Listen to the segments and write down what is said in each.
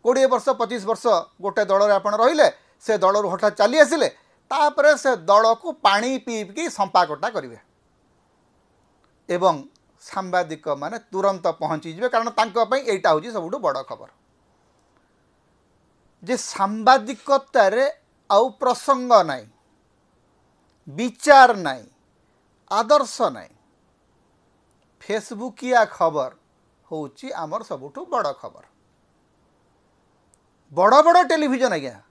20 वर्ष 25 वर्ष गोटे दल आप रहिले से दल हठात चली आसिले तापर से दल को पानी पीकी संपाकटा करेंगे एवं सांबादिक माने तुरंत पहुँची जाए कारण तांको एटा हूँ सब बड़ खबर जे सांबादिकतार आउ प्रसंग नाई विचार नाई आदर्श नाई फेसबुकिया खबर होची आमर सबुठु बड़ खबर बड़ बड़ टेलीविजन आज्ञा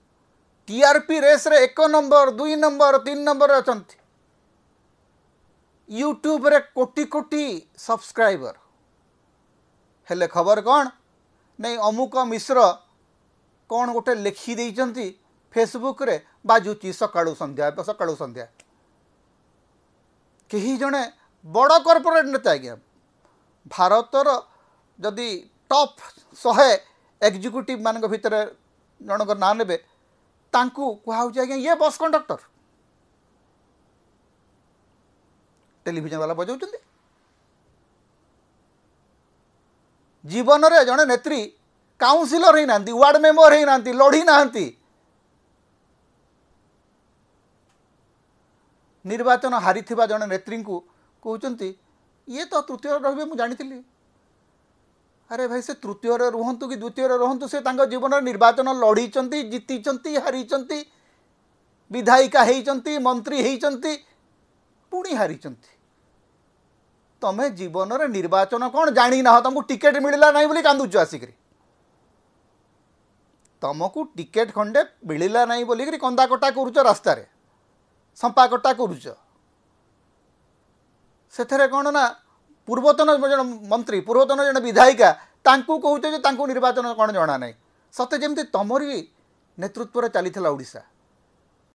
टीआरपी रेस रे 1 नंबर 2 नंबर 3 नंबर अछंती यूट्यूब रे कोटी कोटी सब्सक्राइबर हेले खबर कौन नहीं अमुक मिश्र कौन गोटे लिखि देइचंती फेसबुक रे बाजुची सकाळु संध्या कहीं जड़े बड़ कॉर्पोरेट नेता आज्ञा भारतर जदि टॉप 100 एग्जीक्यूटिव मान भितर जनक ना ने कहुचे आज्ञा ये बस कंडक्टर टेलीविजन वाला बजाऊँ जीवन में जड़े नेत्री काउंसिलर ही ना वार्ड मेंबर ही ना लड़ी ना निर्वाचन हारी जड़े नेत्री को कहते ये तो तृतीय रे मुझे जानी अरे भाई से तृतीय रुहतु कि द्वितीय रुहतु से जीवन में निर्वाचन लड़ी जीति हारी विधायिका होती मंत्री होती पुणी हारी तमें जीवन में निर्वाचन कौन जानी ना तुमको टिकेट मिलला नहीं बोली कांदुच आसिक तुमको टिकेट खंडे मिलला नहीं बोलिक कंदा कटा करुच रास्ता संपा कटा करुच से कौन ना पूर्वतन जन मंत्री पूर्वतन जन विधायिका कहते निर्वाचन कौन जना ना सत्य जमी तुमरी नेतृत्व चली ओडिशा